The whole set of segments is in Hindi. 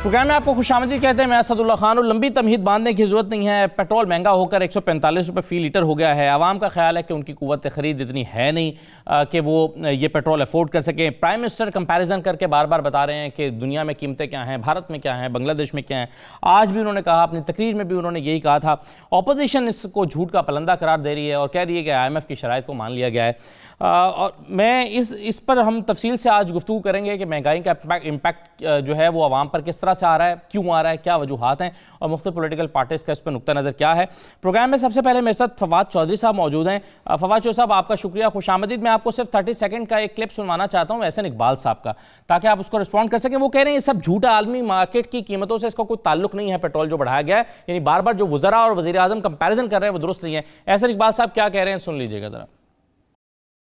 प्रोग्राम में आपको खुशामदीद कहते हैं। मैं असदुल्ला खान। और लंबी तमहीद बांधने की ज़रूरत नहीं है। पेट्रोल महंगा होकर 145 रुपये फ़ी लीटर हो गया है। आवाम का ख्याल है कि उनकी कुव्वत ख़रीद इतनी है नहीं कि वो ये पेट्रोल अफोर्ड कर सकें। प्राइम मिनिस्टर कंपैरिजन करके बार बार बता रहे हैं कि दुनिया में कीमतें क्या हैं, भारत में क्या हैं, बांग्लादेश में क्या हैं। आज भी उन्होंने कहा, अपनी तकरीर में भी उन्होंने यही कहा था। अपोजिशन इसको झूठ का पलंदा करार दे रही है और कह रही है कि IMF की शराइत को मान लिया गया है। और मैं इस पर हम तफसील से आज गुफ्तगू करेंगे कि महंगाई का इम्पैक्ट जो है वो आवाम पर किस तरह से आ रहा है, क्यों आ रहा है, क्या वजूहात हैं और मुख्तलिफ पॉलिटिकल पार्टीज़ का इस पर नुक्ता नज़र क्या है। प्रोग्राम में सबसे पहले मेरे साथ फवाद चौधरी साहब मौजूद हैं। फवाद चौधरी साहब, आपका शुक्रिया, खुशामदीद। मैं आपको सिर्फ 30 सेकंड का एक क्लिप सुनवाना चाहता हूँ एहसन इकबाल साहब का, ताकि आप उसको रिस्पॉन्ड कर सकें। वो कह रहे हैं ये सब झूठा, आलमी मार्केट की कीमतों से इसका कोई ताल्लुक नहीं है, पेट्रोल जो बढ़ाया गया है। यानी बार बार जो वज़रा और वज़ीर आज़म कंपैरिजन कर रहे हैं वो दुरुस्त नहीं है। एहसन इकबाल साहब क्या कह रहे हैं, सुन लीजिएगा ज़रा।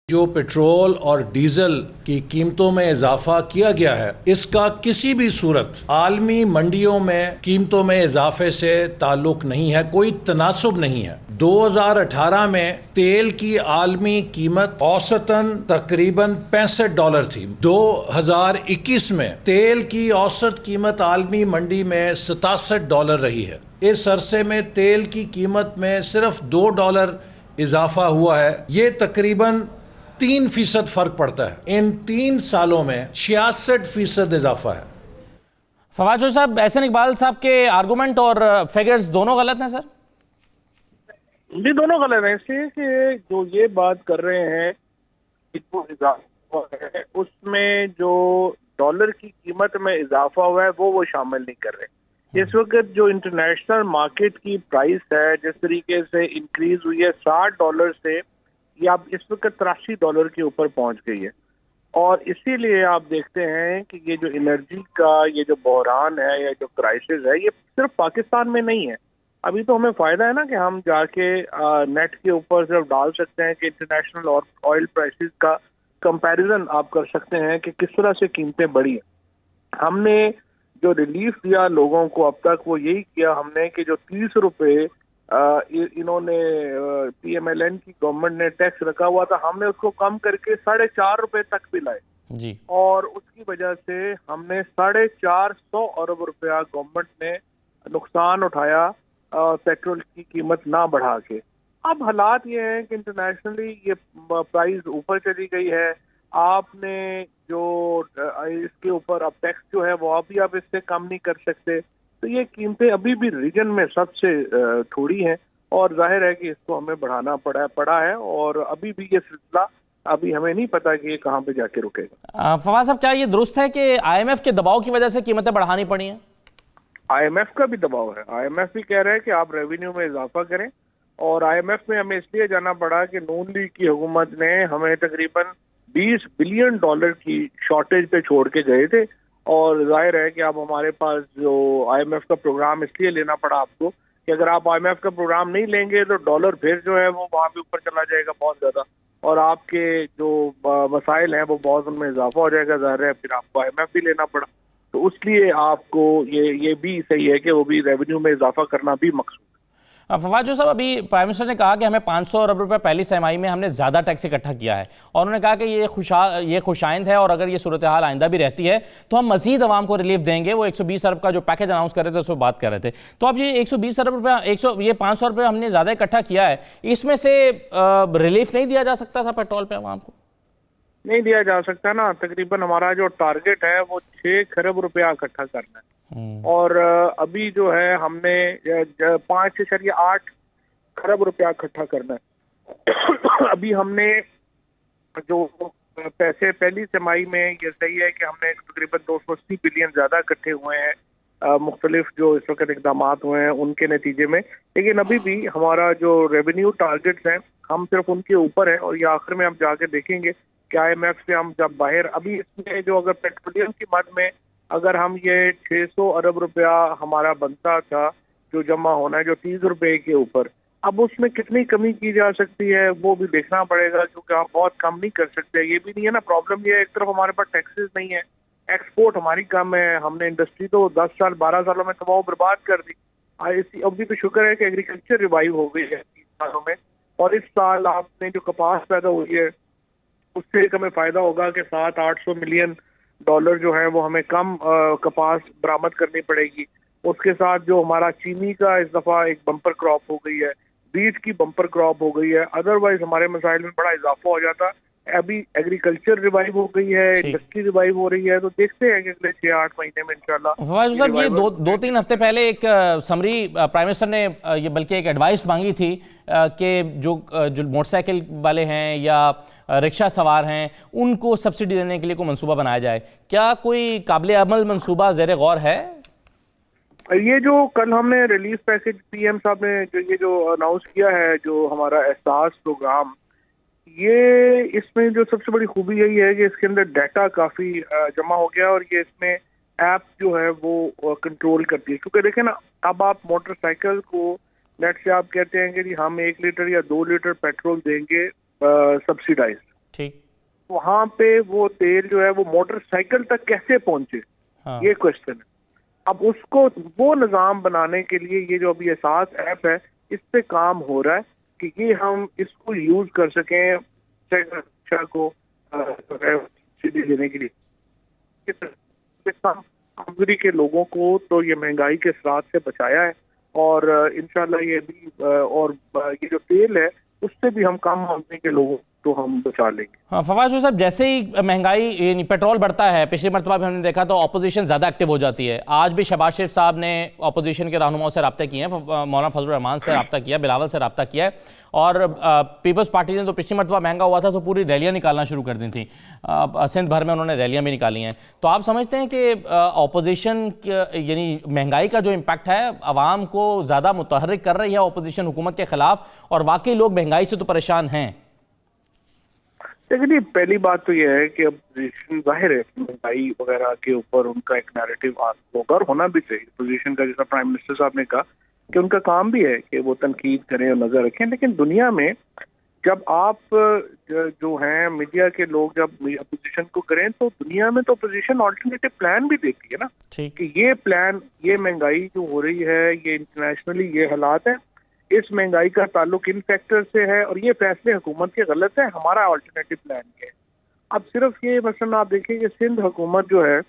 जो पेट्रोल और डीजल की कीमतों में इजाफा किया गया है, इसका किसी भी सूरत आलमी मंडियों में कीमतों में इजाफे से ताल्लुक नहीं है, कोई तनासुब नहीं है। 2018 में तेल की आलमी कीमत औसतन तकरीबन $65 थी। 2021 में तेल की औसत कीमत आलमी मंडी में $67 रही है। इस अरसे में तेल की कीमत में सिर्फ $2 इजाफा हुआ है। ये तकरीबन 3% फर्क पड़ता है। इन 3 सालों में 66% इजाफा है। फवाद चौधरी साहब, एहसन इकबाल साहब के आर्गूमेंट और फिगर्स दोनों गलत हैं सर? जी, दोनों गलत हैं। इसलिए कि जो ये बात कर रहे हैं है, उसमें जो डॉलर की कीमत में इजाफा हुआ है वो शामिल नहीं कर रहे। इस वक्त जो इंटरनेशनल मार्केट की प्राइस है, जिस तरीके से इंक्रीज हुई है $60 से, ये अब इस वक्त $83 के ऊपर पहुंच गई है। और इसीलिए आप देखते हैं कि ये जो एनर्जी का ये जो बहरान है या जो क्राइसिस है, ये सिर्फ पाकिस्तान में नहीं है। अभी तो हमें फायदा है ना कि हम जाके नेट के ऊपर सिर्फ डाल सकते हैं कि इंटरनेशनल और ऑयल प्राइसेस का कंपैरिजन आप कर सकते हैं कि किस तरह से कीमतें बढ़ी हैं। हमने जो रिलीफ दिया लोगों को अब तक वो यही किया हमने कि जो 30 रुपए इन्होंने PMLN की गवर्नमेंट ने टैक्स रखा हुआ था, हमने उसको कम करके 4.5 रुपए तक भी लाए जी। और उसकी वजह से हमने 450 अरब रुपया गवर्नमेंट ने नुकसान उठाया पेट्रोल की कीमत ना बढ़ा के। अब हालात ये हैं कि इंटरनेशनली ये प्राइस ऊपर चली गई है। आपने जो इसके ऊपर अब टैक्स जो है वो अभी आप इससे कम नहीं कर सकते। तो ये कीमतें अभी भी रीजन में सबसे थोड़ी हैं और जाहिर है कि इसको हमें बढ़ाना पड़ा है और अभी भी ये सिलसिला अभी हमें नहीं पता कि ये कहाँ पे जाके रुकेगा। फवाद साहब, क्या ये दुरुस्त है कि IMF के दबाव की वजह से कीमतें बढ़ानी पड़ी हैं? IMF का भी दबाव है। IMF भी कह रहे हैं कि आप रेवेन्यू में इजाफा करें और IMF में हमें इसलिए जाना पड़ा कि नून लीग की हुकूमत ने हमें तकरीबन $20 बिलियन की शॉर्टेज पे छोड़ के गए थे। और जाहिर है कि अब हमारे पास जो IMF का प्रोग्राम इसलिए लेना पड़ा आपको कि अगर आप IMF का प्रोग्राम नहीं लेंगे तो डॉलर फिर जो है वो वहाँ पे ऊपर चला जाएगा बहुत ज्यादा और आपके जो वसाइल हैं वो बहुत उनमें इजाफा हो जाएगा। जाहिर है फिर आपको IMF भी लेना पड़ा। तो इसलिए आपको ये भी सही है कि वो भी रेवेन्यू में इजाफा करना भी मकसूद। फवाद जो साहब, अभी प्राइम मिनिस्टर ने कहा कि हमें 500 अरब रुपए पहली छमाही में हमने ज़्यादा टैक्स इकट्ठा किया है और उन्होंने कहा कि ये खुशाइंद है और अगर ये सूरत हाल आइंदा भी रहती है तो हम मजीद आवाम को रिलीफ देंगे। वो 120 अरब का जो पैकेज अनाउंस कर रहे थे उस पर बात कर रहे थे। तो अब ये 120 अरब रुपया ये 500 रुपये हमने ज़्यादा इकट्ठा किया है, इसमें से रिलीफ नहीं दिया जा सकता था पेट्रोल पर आवाम को? नहीं दिया जा सकता ना। तकरीबन हमारा जो टारगेट है वो 6 खरब रुपया इकट्ठा करना है और अभी जो है हमने 5.8 खरब रुपया इकट्ठा करना है। अभी हमने जो पैसे पहली तिमाही में, ये सही है कि हमने तकरीबन 280 बिलियन ज्यादा इकट्ठे हुए हैं मुख्तलिफ जो इस वक्त इकदाम हुए हैं उनके नतीजे में। लेकिन अभी भी हमारा जो रेवेन्यू टारगेट्स हैं हम सिर्फ उनके ऊपर है और ये आखिर में हम जाके देखेंगे कि IMF से हम जब बाहर, अभी इसमें जो अगर पेट्रोलियम की मद में अगर हम ये 600 अरब रुपया हमारा बनता था जो जमा होना है जो 30 रुपए के ऊपर, अब उसमें कितनी कमी की जा सकती है वो भी देखना पड़ेगा क्योंकि हम बहुत कम नहीं कर सकते। ये भी नहीं है ना प्रॉब्लम, ये एक तरफ हमारे पास टैक्सेस नहीं है, एक्सपोर्ट हमारी कम है, हमने इंडस्ट्री तो 10 साल 12 सालों में तबाह बर्बाद कर दी। अभी तो शुक्र है कि एग्रीकल्चर रिवाइव हो गई है 3 सालों में और इस साल आपने जो कपास पैदा हुई है उससे एक हमें फायदा होगा कि 700-800 मिलियन डॉलर जो है वो हमें कम कपास बरामद करनी पड़ेगी। उसके साथ जो हमारा चीनी का इस दफा एक बम्पर क्रॉप हो गई है, बीट की बम्पर क्रॉप हो गई है, अदरवाइज हमारे मसाइल में बड़ा इजाफा हो जाता। अभी एग्रीकल्चर रिवाइव हो गई है, इंडस्ट्री रिवाइव हो रही है, तो देखते हैं कि अगले 6-8 महीने में इंशाल्लाह। फवाद साहब, ये दो तीन हफ्ते पहले एक समरी प्राइम मिनिस्टर ने ये बल्कि एक एडवाइस मांगी थी कि जो मोटरसाइकिल वाले हैं या रिक्शा सवार हैं उनको सब्सिडी देने के लिए कोई मंसूबा बनाया जाए। क्या कोई काबिल अमल मंसूबा ज़ेर गौर है? ये जो कल हमने रिलीफ पैकेज पीएम साहब ने जो अनाउंस किया है, जो हमारा एहसास प्रोग्राम, ये इसमें जो सबसे बड़ी खूबी यही है कि इसके अंदर डाटा काफी जमा हो गया और ये इसमें ऐप जो है वो कंट्रोल करती है। क्योंकि देखें ना, अब आप मोटरसाइकिल को नेट से आप कहते हैं कि जी हम 1 लीटर या 2 लीटर पेट्रोल देंगे सब्सिडाइज, ठीक, वहां पे वो तेल जो है वो मोटरसाइकिल तक कैसे पहुंचे, हाँ, ये क्वेश्चन है। अब उसको वो निज़ाम बनाने के लिए ये जो अभी एहसास ऐप है, इस पे काम हो रहा है कि ये हम इसको यूज कर सकें को सब्सिडी देने के लिए। आमदनी के लोगों को तो ये महंगाई के असरात से बचाया है और इंशाल्लाह ये भी और ये जो तेल है उससे भी हम कम आमदनी के लोगों तो हम बचा लेंगे। हाँ फवाद साहब, जैसे ही महंगाई पेट्रोल बढ़ता है, पिछली मरतबा भी हमने देखा तो अपोजिशन ज़्यादा एक्टिव हो जाती है। आज भी शहबाज शरीफ साहब ने अपोजिशन के रहनुमाओं से रब्ता किए हैं, मौलाना फजल रहमान से रब्ता किया, बिलावल से रब्ता किया है, और पीपल्स पार्टी ने तो पिछली मरतबा महंगा हुआ था तो पूरी रैलियाँ निकालना शुरू कर दी थी। सिंध भर में उन्होंने रैलियाँ भी निकाली हैं। तो आप समझते हैं कि अपोजिशन यानी महंगाई का जो इम्पैक्ट है अवाम को ज़्यादा मुतहर्रिक कर रही है अपोजिशन हुकूमत के खिलाफ, और वाकई लोग महंगाई से तो परेशान हैं? देखिए, पहली बात तो यह है कि अपोजिशन जाहिर है महंगाई वगैरह के ऊपर उनका एक नैरेटिव होगा और होना भी चाहिए अपोजिशन का। जैसा प्राइम मिनिस्टर साहब ने कहा कि उनका काम भी है कि वो तनकीद करें और नजर रखें, लेकिन दुनिया में जब आप जो हैं मीडिया के लोग जब अपोजिशन को करें तो दुनिया में तो अपोजिशन ऑल्टरनेटिव प्लान भी देती है ना, कि ये प्लान, ये महंगाई जो हो रही है, ये इंटरनेशनली ये हालात है, इस महंगाई का ताल्लुक इन फैक्टर से है और ये फैसले हुकूमत के गलत है, हमारा अल्टरनेटिव प्लान क्या है। अब सिर्फ ये मसलन आप देखिए कि सिंध हुकूमत जो है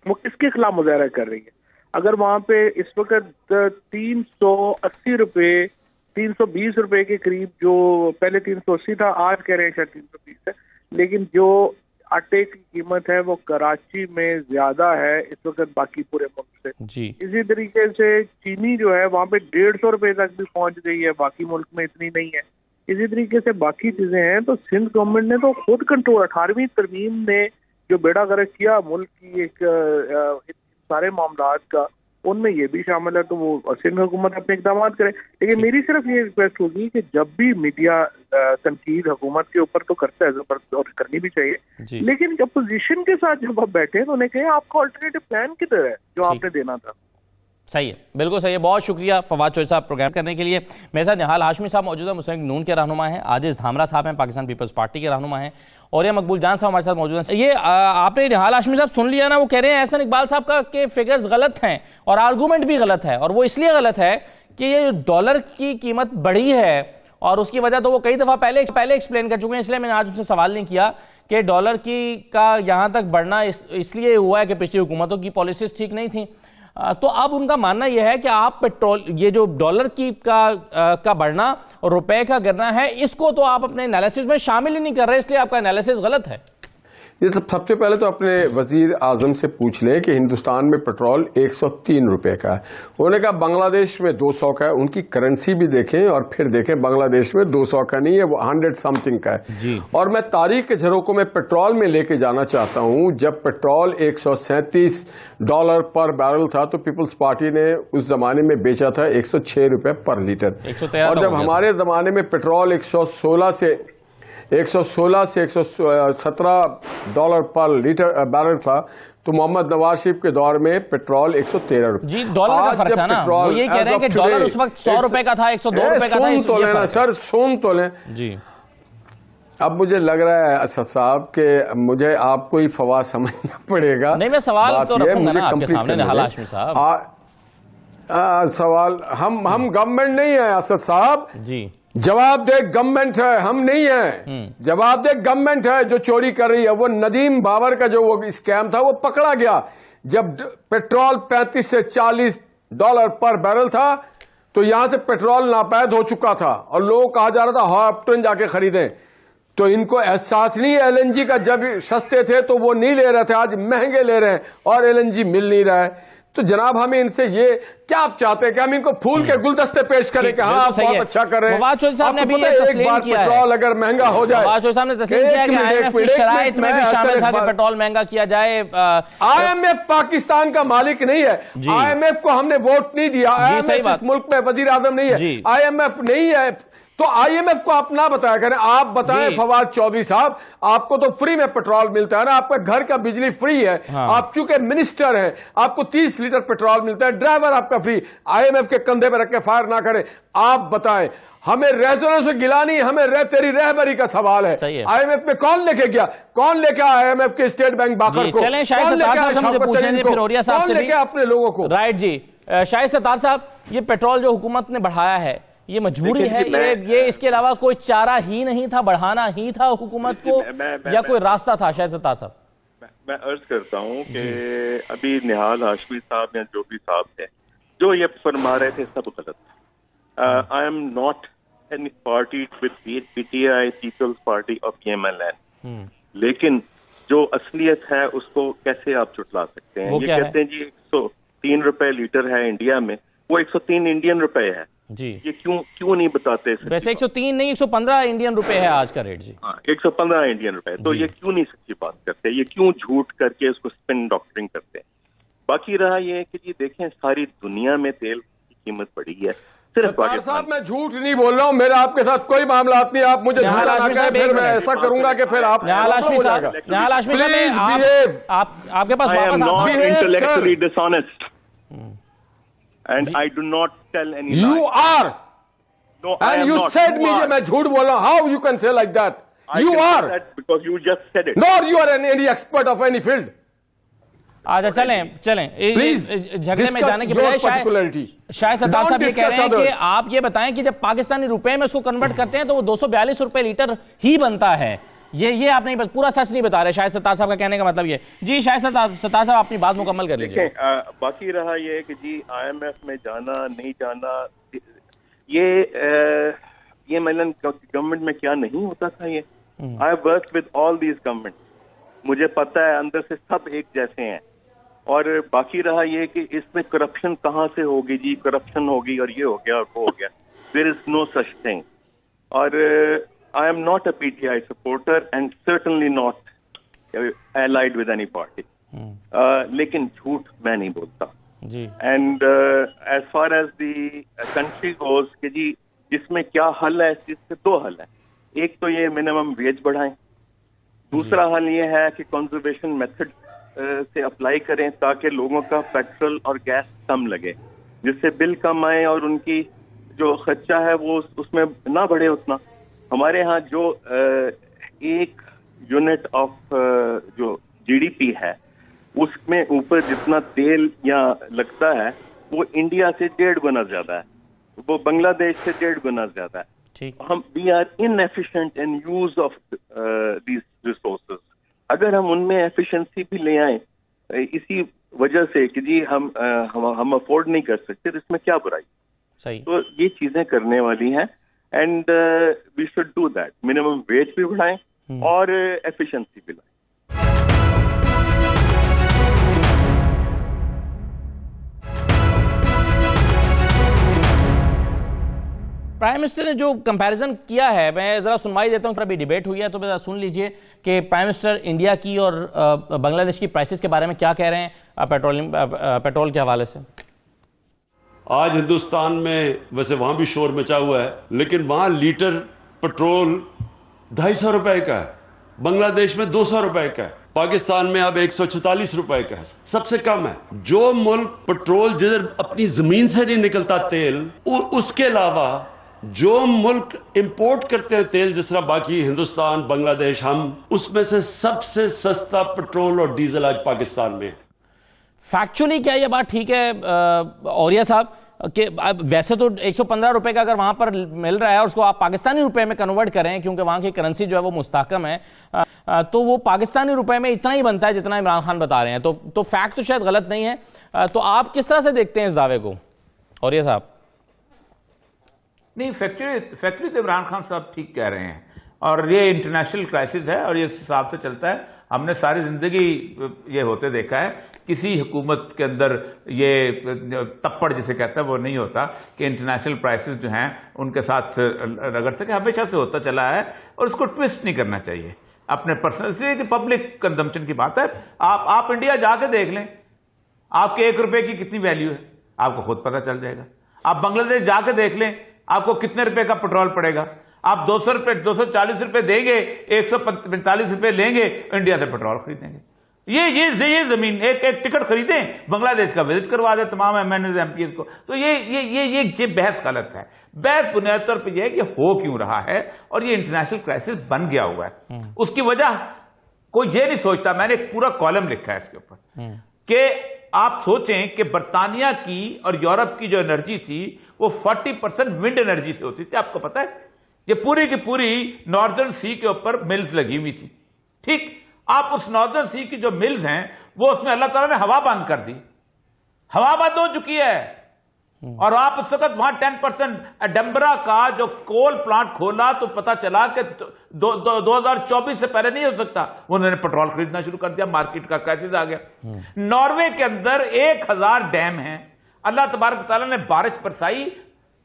वो किसके खिलाफ मुजाहरा कर रही है। अगर वहाँ पे इस वक्त 380 रुपये, 320 रुपये के करीब, जो पहले 380 था, आज कह रहे हैं शायद 320 है, लेकिन जो आटे की कीमत है वो कराची में ज्यादा है इस वक्त बाकी पूरे मुल्क से जी। इसी तरीके से चीनी जो है वहाँ पे 150 रुपए तक भी पहुंच गई है, बाकी मुल्क में इतनी नहीं है। इसी तरीके से बाकी चीजें हैं। तो सिंध गवर्नमेंट ने तो खुद कंट्रोल, 18वीं तरमीम ने जो बेड़ा गर्क किया मुल्क की एक सारे मामलात का, उनमें ये भी शामिल है। तो वो सिंध हुकूमत अपने इकदाम करे, लेकिन मेरी सिर्फ ये रिक्वेस्ट होगी कि जब भी मीडिया तनकीद हुकूमत के ऊपर तो करता है जबरदस्त और करनी भी चाहिए, लेकिन अपोजिशन के साथ जब आप बैठे तो उन्हें कहें आपका अल्टरनेटिव प्लान किधर है जो आपने देना था। सही है, बिल्कुल सही है। बहुत शुक्रिया फवाद चौधरी साहब प्रोग्राम करने के लिए। मेरे साथ निहाल हाशमी साहब मौजूद है, मुस्लिम लीग नून के रहनुमा हैं, आजिज धामरा साहब हैं, पाकिस्तान पीपल्स पार्टी के रहनुमा हैं, और ये मकबूल जान साहब हमारे साथ मौजूद हैं। ये आपने निहाल हाशमी साहब सुन लिया ना, वो कह रहे हैं एहसन इकबाल साहब का कि फिगर्स गलत हैं और आर्गूमेंट भी गलत है, और वो इसलिए गलत है कि ये डॉलर की कीमत बढ़ी है और उसकी वजह तो वो कई दफ़ा पहले एक्सप्लेन कर चुके हैं, इसलिए मैंने आज उनसे सवाल नहीं किया कि डॉलर की का यहाँ तक बढ़ना इसलिए हुआ है कि पिछली हुकूमतों की पॉलिसीज ठीक नहीं थी। तो अब उनका मानना यह है कि आप पेट्रोल, ये जो डॉलर की का बढ़ना और रुपए का गिरना है, इसको तो आप अपने एनालिसिस में शामिल ही नहीं कर रहे, इसलिए आपका एनालिसिस गलत है। ये सबसे पहले तो अपने वजीर आजम से पूछ लें कि हिंदुस्तान में पेट्रोल 103 रुपए का है, उन्होंने कहा बांग्लादेश में 200 का है। उनकी करेंसी भी देखें और फिर देखें, बांग्लादेश में 200 का नहीं है, वो 100 समथिंग का है जी। और मैं तारीख के झरोकों में पेट्रोल में लेके जाना चाहता हूं। जब पेट्रोल $137 पर बैरल था तो पीपल्स पार्टी ने उस जमाने में बेचा था 106 रुपए पर लीटर, और जब हमारे जमाने में पेट्रोल 116 से 117 पर लीटर बैरल था, तो मोहम्मद नवाज शरीफ के दौर में पेट्रोल 113 रुपए जी। डॉलर का फर्क था ना, वो ये कह रहे हैं कि डॉलर उस वक्त 100 रुपए का था, 102 रुपए का था। सुन तो लेना सर, सुन तो लें जी। अब मुझे लग रहा है असद साहब कि मुझे आपको ही फवाद समझना पड़ेगा। नहीं, मैं सवाल तो रखूंगा ना आपके सामने निहाल हाशमी साहब। सवाल हम गवर्नमेंट नहीं है असद साहब जी, जवाबदेह गवर्नमेंट है, हम नहीं है। जवाबदेह गवर्नमेंट है जो चोरी कर रही है। वो नदीम बाबर का जो वो स्कैम था वो पकड़ा गया। जब पेट्रोल 35 से $40 पर बैरल था तो यहां से पेट्रोल नापैद हो चुका था और लोगों को कहा जा रहा था हॉपटन जाके खरीदें। तो इनको एहसास नहीं है एलएनजी का। जब सस्ते थे तो वो नहीं ले रहे थे, आज महंगे ले रहे हैं और एलएनजी मिल नहीं रहा है। तो जनाब हमें इनसे ये क्या आप चाहते हैं कि हम इनको फूल के गुलदस्ते पेश करें कि हाँ आप बहुत अच्छा कर रहे हैं। फवाद चौधरी साहब ने अभी ये एक तस्लीम बार किया है, पेट्रोल अगर महंगा हो जाए, फवाद चौधरी साहब ने तस्लीम किया कि आईएमएफ की शराइत में भी शामिल था कि पेट्रोल महंगा किया जाए। आईएमएफ पाकिस्तान का मालिक नहीं है। आईएमएफ को हमने वोट नहीं दिया। आईएमएफ इस मुल्क में वजीर आजम नहीं है। आईएमएफ नहीं है तो आईएमएफ को आप ना बताया करें। आप बताएं फवाद चौधरी साहब, आपको तो फ्री में पेट्रोल मिलता है ना, आपका घर का बिजली फ्री है। आप चूंकि मिनिस्टर हैं, आपको 30 लीटर पेट्रोल मिलता है, ड्राइवर आपका फ्री। आईएमएफ के कंधे पर रख के फायर ना करें। आप बताएं, हमें रहतों से गिला नहीं, हमें तेरी रहबरी का सवाल है। आईएमएफ में कौन लेके गया? कौन लेके आया आईएमएफ के स्टेट बैंक बाकर को? चलें शाहिद सत्तार साहब से मुझे पूछने दें, फिरोरिया साहब से भी अपने लोगों को। राइट जी, शाहिद सत्तार साहब, ये पेट्रोल जो हुकूमत ने बढ़ाया है ये मजबूरी है, ये इसके अलावा कोई चारा ही नहीं था, बढ़ाना ही था हुकूमत को, या कोई रास्ता था? शायद सत्तार साहब, मैं अर्ज करता हूं कि अभी निहाल हाशमी साहब या जो भी साहब थे जो ये फरमा रहे थे सब गलत। I am not any party with PTI, peoples party of PMLN, लेकिन जो असलियत है उसको कैसे आप चुटला सकते हैं? ये कहते हैं जी 103 रुपए लीटर है इंडिया में, वो 103 इंडियन रुपए है जी। ये क्यों नहीं बताते? वैसे 103 नहीं 115 इंडियन रुपए है आज का रेट जी। 115 इंडियन रुपए। तो ये क्यों नहीं सच्ची बात करते? ये क्यों झूठ करके उसको स्पिन डॉक्टरिंग करते हैं? बाकी रहा ये कि जी देखें, सारी दुनिया में तेल की कीमत बढ़ी है, सिर्फ साहब मैं झूठ नहीं बोल रहा हूँ, मेरा आपके साथ कोई मामला नहीं। आप मुझे झूठा ना कहें, फिर मैं ऐसा करूंगा कि फिर आप आपके पास वापस intellectually dishonest and I do not tell any you lie. are no and you not. said me कि मैं झूठ बोल रहा हूँ. How you can say like that? You are that because you just said it. nor you are any expert of any field. अच्छा चलें प्लीज झगड़े में जाने के बजाय शायद सत्तार साहब ये कह रहे हैं कि आप ये बताएं कि जब पाकिस्तानी रुपए में उसको कन्वर्ट करते हैं तो वो 242 रुपए लीटर ही बनता है। ये आप नहीं पूरा सच नहीं बता रहे। शायद सत्तार साहब का कहने का मतलब ये। जी शायद सत्तार साहब अपनी बात मुकम्मल कर लीजिए। बाकी रहा ये कि जी IMF में जाना नहीं जाना, ये मतलब गवर्नमेंट में क्या नहीं होता था। ये I have worked with all these government, मुझे पता है अंदर से सब एक जैसे हैं। और बाकी रहा ये कि इसमें करप्शन कहाँ से होगी जी, करप्शन होगी और ये हो गया और वो हो गया। There is no such thing. और I am not a PTI supporter and certainly not allied with any party. लेकिन झूठ मैं नहीं बोलता जी। And as far as the country goes कि जी इसमें क्या हल है, इससे दो हल है। एक तो ये मिनिमम वेज बढ़ाएं, दूसरा हल ये है कि कंजर्वेशन मेथड से अप्लाई करें ताकि लोगों का पेट्रोल और गैस कम लगे, जिससे बिल कम आए और उनकी जो खर्चा है वो उसमें ना बढ़े उतना। हमारे यहाँ जो एक यूनिट ऑफ जो GDP है उसमें ऊपर जितना तेल या लगता है वो इंडिया से 1.5 गुना ज्यादा है, वो बांग्लादेश से 1.5 गुना ज्यादा है। ठीक। हम we are inefficient in use of these resources. अगर हम उनमें एफिशिएंसी भी ले आए इसी वजह से कि जी हम अफोर्ड नहीं कर सकते, तो इसमें क्या बुराई? सही। तो ये चीजें करने वाली हैं and we should do that. Minimum wage भी बढ़ाएं और एफिशिएंसी भी लाएं। प्राइम मिनिस्टर ने जो कंपैरिजन किया है, मैं ज़रा सुनवाई देता हूँ, फिर अभी डिबेट हुई है तो ज़रा सुन लीजिए कि प्राइम मिनिस्टर इंडिया की और बांग्लादेश की प्राइसेस के बारे में क्या कह रहे हैं पेट्रोल के हवाले से। आज हिंदुस्तान में वैसे वहां भी शोर मचा हुआ है, लेकिन वहां लीटर पेट्रोल 250 रुपए का है, बांग्लादेश में 200 रुपए का है, पाकिस्तान में अब 144 रुपए का है, सबसे कम है। जो मुल्क पेट्रोल जिधर अपनी जमीन से नहीं निकलता तेल, उसके अलावा जो मुल्क इंपोर्ट करते हैं तेल, जिस तरह बाकी हिंदुस्तान, बांग्लादेश, हम उसमें से सबसे सस्ता पेट्रोल और डीजल आज पाकिस्तान में है। फैक्चुअली क्या ये बात ठीक है औरिया साहब कि वैसे तो 115 रुपए का अगर वहां पर मिल रहा है और उसको आप पाकिस्तानी रुपए में कन्वर्ट करें, क्योंकि वहां की करेंसी जो है वो मुस्तहकम है, तो वो पाकिस्तानी रुपए में इतना ही बनता है जितना इमरान खान बता रहे हैं, तो फैक्ट तो शायद गलत नहीं है। तो आप किस तरह से देखते हैं इस दावे को औरिया साहब? नहीं, फैक्चुअली तो इमरान खान साहब ठीक कह रहे हैं, और ये इंटरनेशनल क्राइसिस है और ये इस हिसाब से चलता है। हमने सारी जिंदगी ये होते देखा है, किसी हुकूमत के अंदर ये तप्पड़ जिसे कहता है वो नहीं होता कि इंटरनेशनल क्राइसिस जो हैं उनके साथ रगड़ सके, हमेशा से होता चला है और उसको ट्विस्ट नहीं करना चाहिए अपने पर्सनल की पब्लिक कंजम्पशन की बात है। आप इंडिया जाके देख लें, आपके 1 रुपए की कितनी वैल्यू है आपको खुद पता चल जाएगा। आप बांग्लादेश जाके देख लें, आपको कितने रुपए का पेट्रोल पड़ेगा। आप 200 रुपए 240 रुपए देंगे, 145 रुपए लेंगे, इंडिया से पेट्रोल खरीदेंगे। ये जमीन एक टिकट खरीदें, बांग्लादेश का विजिट करवा दे तमाम एमएनएस एमपीएस को। तो ये बहस गलत है। बहस बुनियादी तौर पर यह है कि हो क्यों रहा है और ये इंटरनेशनल क्राइसिस बन गया हुआ है। उसकी वजह कोई ये नहीं सोचता। मैंने एक पूरा कॉलम लिखा है इसके ऊपर कि आप सोचें कि बर्तानिया की और यूरोप की जो एनर्जी थी वो 40% विंड एनर्जी से होती थी। आपको पता है, ये पूरी की पूरी नॉर्दर्न सी के ऊपर मिल्स लगी हुई थी। ठीक, आप उस नॉर्दर्न सी की जो मिल्स हैं वो उसमें अल्लाह ताला ने हवा बंद कर दी, हवा बंद हो चुकी है। और आप उस वक्त वहां 10% एडम्बरा का जो कोल प्लांट खोला तो पता चला कि 2024 से पहले नहीं हो सकता। उन्होंने पेट्रोल खरीदना शुरू कर दिया, मार्केट का क्राइसिस आ गया। नॉर्वे के अंदर 1000 डैम हैं। अल्लाह तबारक तआला ने बारिश बरसाई,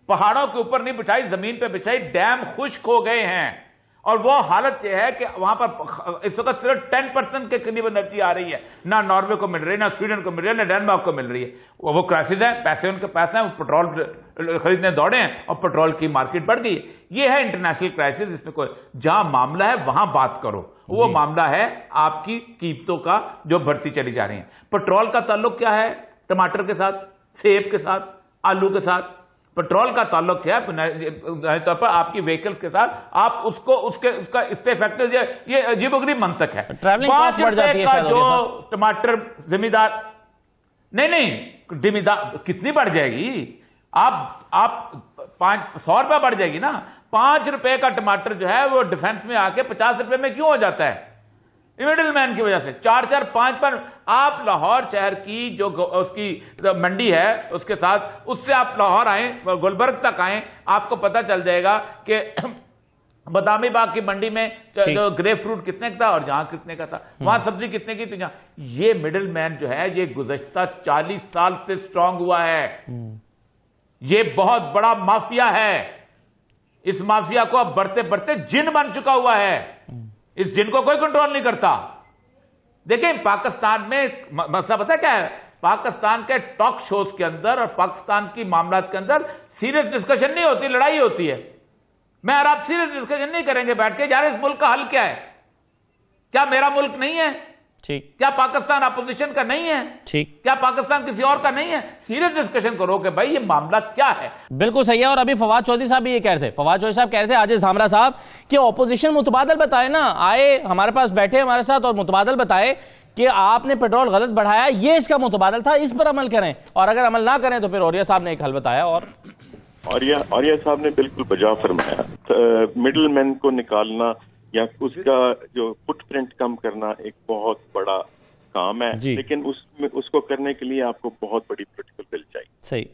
पहाड़ों के ऊपर नहीं बिछाई, जमीन पे बिछाई, डैम खुश्क हो गए हैं। और वो हालत यह है कि वहां पर इस वक्त सिर्फ 10% के करीब एनर्जी आ रही है। ना नॉर्वे को मिल रही है, ना स्वीडन को मिल रही है, ना डेनमार्क को मिल रही है। वो क्राइसिस है, पैसे उनके पास हैं, वो पेट्रोल खरीदने दौड़े हैं और पेट्रोल की मार्केट बढ़ गई। ये है इंटरनेशनल क्राइसिस। इसमें कोई जहां मामला है वहां बात करो। वो मामला है आपकी कीमतों का जो बढ़ती चली जा रही है। पेट्रोल का ताल्लुक क्या है टमाटर के साथ, सेब के साथ, आलू के साथ? पेट्रोल का ताल्लुक है तौर पर आपकी व्हीकल्स के साथ। आप उसका इस पे फैक्टर ये अजीबोगरीब मंतक है। 5 रुपए का जो टमाटर जिम्मेदार नहीं जिम्मेदार कितनी बढ़ जाएगी? आप 100 रुपए बढ़ जाएगी ना। 5 रुपए का टमाटर जो है वो डिफेंस में आके 50 रुपए में क्यों हो जाता है? मिडिल मैन की वजह से 4-4, 5 पर। आप लाहौर शहर की जो उसकी मंडी है उसके साथ, उससे आप लाहौर आए, गुलबर्ग तक आए, आपको पता चल जाएगा कि बदामी बाग की मंडी में जो ग्रेप फ्रूट कितने का था और जहां कितने का था, वहां सब्जी कितने की थी। ये मिडिल मैन जो है ये गुज़श्ता 40 साल से स्ट्रांग हुआ है। ये बहुत बड़ा माफिया है। इस माफिया को अब बढ़ते बढ़ते जिन बन चुका हुआ है। इस जिन को कोई कंट्रोल नहीं करता। देखिए पाकिस्तान में मसला पता क्या है? पाकिस्तान के टॉक शोज के अंदर और पाकिस्तान की मामलात के अंदर सीरियस डिस्कशन नहीं होती, लड़ाई होती है। मैं और आप सीरियस डिस्कशन नहीं करेंगे बैठ के, यार इस मुल्क का हल क्या है? क्या मेरा मुल्क नहीं है? ठीक। क्या पाकिस्तान अपोजिशन का नहीं है? ठीक। क्या पाकिस्तान किसी और का नहीं है? सीरियस डिस्कशन करो कि भाई ये मामला क्या है। बिल्कुल सही है। और अभी फवाद चौधरी साहब भी ये कह रहे थे, फवाद चौधरी साहब कह रहे थे आजिज धामरा साहब कि ऑपोजिशन मुतबादल बताए ना, आए हमारे पास बैठे हमारे साथ और मुतबादल बताए कि आपने पेट्रोल गलत बढ़ाया, ये इसका मुतबादल था, इस पर अमल करें। और अगर अमल ना करें तो फिर औरिया साहब ने एक हल बताया। औरिया साहब ने बिल्कुल बजा फरमाया। मिडिल मैन को निकालना या उसका जो फुटप्रिंट कम करना एक बहुत बड़ा काम है, लेकिन उसको करने के लिए आपको बहुत बड़ी पॉलिटिकल विल चाहिए। सही,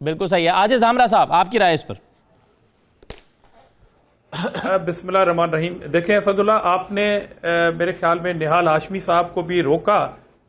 बिल्कुल सही है। आजिज धामरा साहब आपकी राय इस पर? बिस्मिल्लाह रहमान रहीम। देखें असदुल्ला, आपने मेरे ख्याल में निहाल हाशमी साहब को भी रोका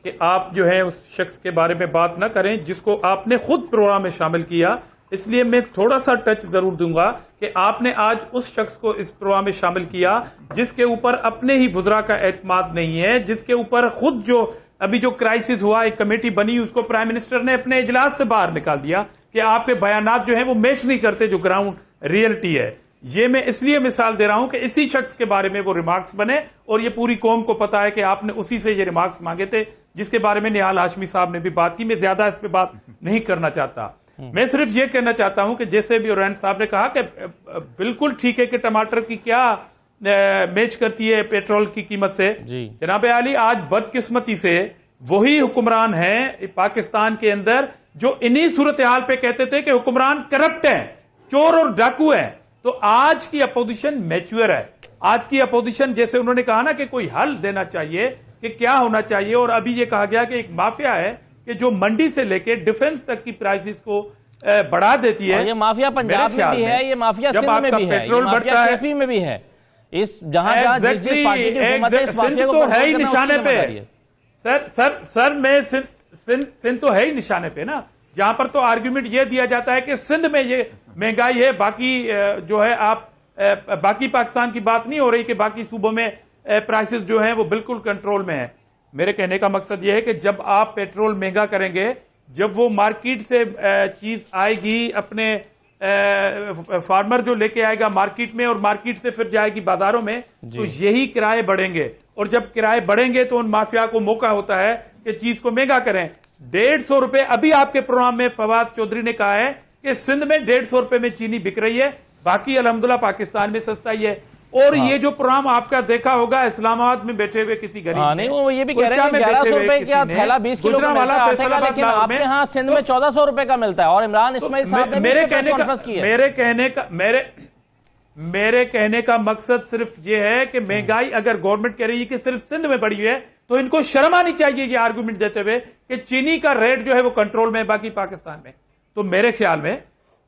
कि आप जो है उस शख्स के बारे में बात ना करें जिसको आपने खुद प्रोग्राम में शामिल किया। इसलिए मैं थोड़ा सा टच जरूर दूंगा कि आपने आज उस शख्स को इस प्रोग्राम में शामिल किया जिसके ऊपर अपने ही वुज़रा का एतमाद नहीं है, जिसके ऊपर खुद जो अभी जो क्राइसिस हुआ, एक कमेटी बनी, उसको प्राइम मिनिस्टर ने अपने इजलास से बाहर निकाल दिया कि आपके बयानात जो है वो मैच नहीं करते जो ग्राउंड रियलिटी है। ये मैं इसलिए मिसाल दे रहा हूं कि इसी शख्स के बारे में वो रिमार्क्स बने और ये पूरी कौम को पता है कि आपने उसी से ये रिमार्क्स मांगे थे जिसके बारे में निहाल हाशमी साहब ने भी बात की। मैं ज्यादा इस पर बात नहीं करना चाहता। मैं सिर्फ ये कहना चाहता हूं कि जैसे भी ओरेंट साहब ने कहा कि बिल्कुल ठीक है कि टमाटर की क्या मैच करती है पेट्रोल की कीमत से। जनाब आली, आज बदकिस्मती से वही हुक्मरान हैं पाकिस्तान के अंदर जो इन्हीं सूरत हाल पे कहते थे कि हुक्मरान करप्ट है, चोर और डाकू है। तो आज की अपोजिशन मैच्योर है। आज की अपोजिशन, जैसे उन्होंने कहा ना कि कोई हल देना चाहिए कि क्या होना चाहिए, और अभी ये कहा गया कि एक माफिया है कि जो मंडी से लेके डिफेंस तक की प्राइसेस को बढ़ा देती है। और ये माफिया पंजाब में भी है, ये माफिया सिंध में भी है, ये माफिया केपी में भी है। इस जहां जिस पार्टी की हुकूमत है, इस माफिया को है ही निशाने पे। सर मैं सिंध तो है ही निशाने पे ना, जहां पर तो आर्ग्यूमेंट ये दिया जाता है कि सिंध में ये महंगाई है, बाकी जो है आप बाकी पाकिस्तान की बात नहीं हो रही कि बाकी सूबों में प्राइसेस जो हैं वो बिल्कुल कंट्रोल में है। मेरे कहने का मकसद ये है कि जब आप पेट्रोल महंगा करेंगे, जब वो मार्केट से चीज आएगी, अपने फार्मर जो लेके आएगा मार्केट में और मार्केट से फिर जाएगी बाजारों में, तो यही किराए बढ़ेंगे। और जब किराए बढ़ेंगे तो उन माफिया को मौका होता है कि चीज को महंगा करें। 150 रुपए, अभी आपके प्रोग्राम में फवाद चौधरी ने कहा है कि सिंध में 150 रुपए में चीनी बिक रही है, बाकी अल्हम्दुलिल्लाह पाकिस्तान में सस्ता ही है। और ये जो प्रोग्राम आपका देखा होगा इस्लामाबाद में बैठे हुए किसी गरीब, नहीं वो ये भी कह रहे हैं 1100 रुपए का थैला 20 किलो का मिलता है, लेकिन आपके यहाँ सिंध में 1400 रुपए का मिलता है। और इमरान इस्माइल साहब ने मेरे कहने का मकसद सिर्फ ये है कि महंगाई अगर गवर्नमेंट कह रही है कि सिर्फ सिंध में बढ़ी हुई है, तो इनको शर्म आनी चाहिए ये आर्गुमेंट देते हुए कि चीनी का रेट जो है वो कंट्रोल में है बाकी पाकिस्तान में। तो मेरे ख्याल में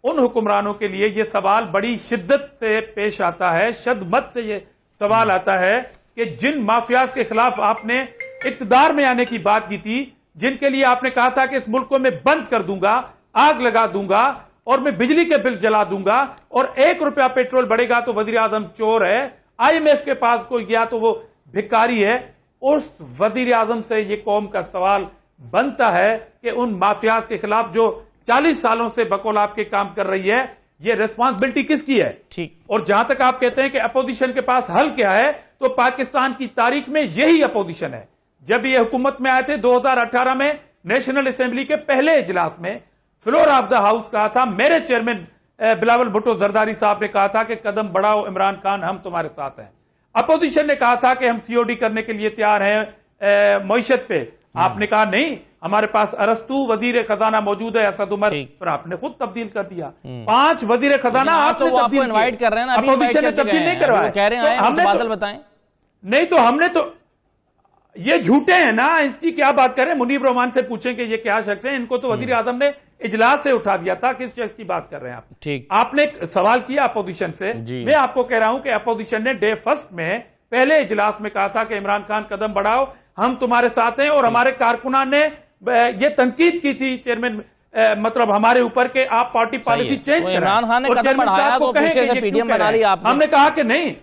उन हुक्मरानों के लिए ये सवाल बड़ी शिद्दत से पेश आता है, शद्दमत से ये सवाल आता है कि जिन माफियाज के खिलाफ आपने इक्तदार में आने की बात की थी, जिनके लिए आपने कहा था कि इस मुल्क को मैं बंद कर दूंगा, आग लगा दूंगा और मैं बिजली के बिल जला दूंगा, और 1 रुपया पेट्रोल बढ़ेगा तो वजीर आजम चोर है, IMF के पास कोई गया तो वो भिखारी है। उस वजीर आजम से ये कौम का सवाल बनता है कि उन माफियाज के खिलाफ जो 40 सालों से बकौल आपके काम कर रही है, ये रिस्पांसिबिलिटी किसकी है? ठीक। और जहां तक आप कहते हैं कि अपोजिशन के पास हल क्या है, तो पाकिस्तान की तारीख में यही अपोजिशन है। जब ये हुकूमत में आए थे 2018 में, नेशनल असेंबली के पहले इजलास में फ्लोर ऑफ द हाउस कहा था, मेरे चेयरमैन बिलावल भुट्टो जरदारी साहब ने कहा था कि कदम बढ़ाओ इमरान खान, हम तुम्हारे साथ हैं। अपोजिशन ने कहा था कि हम COD करने के लिए तैयार हैं मईशत पे। आपने कहा नहीं, हमारे पास अरस्तु वजीर खजाना मौजूद है, असद उमर, फिर आपने खुद तब्दील कर दिया। 5 वजीर खजाना आपने तब्दील इनवाइट कर रहे हैं ना, अपोजिशन ने तब्दील नहीं करवाया, कह रहे हैं हमने बादल बताएं नहीं, तो हमने तो ये झूठे हैं ना, इसकी क्या बात कर रहे हैं? मुनीब रहमान से पूछें कि ये क्या शख्स है, इनको तो वजीर आजम ने इजलास से उठा दिया था। किस शख्स की बात कर रहे हैं आप? ठीक, आपने सवाल किया अपोजिशन से, मैं आपको कह रहा हूं कि अपोजिशन ने डे फर्स्ट में पहले इजलास में कहा था कि इमरान खान कदम बढ़ाओ, हम तुम्हारे साथ हैं। और हमारे कारकुनान ने ये तनकीद की थी चेयरमैन मतलब हमारे ऊपर के आप पार्टी पॉलिसी चेंज करें। इमरान खान ने कदम बढ़ाया तो पीछे से PDM बना ली आपने। हमने कहा कि नहीं,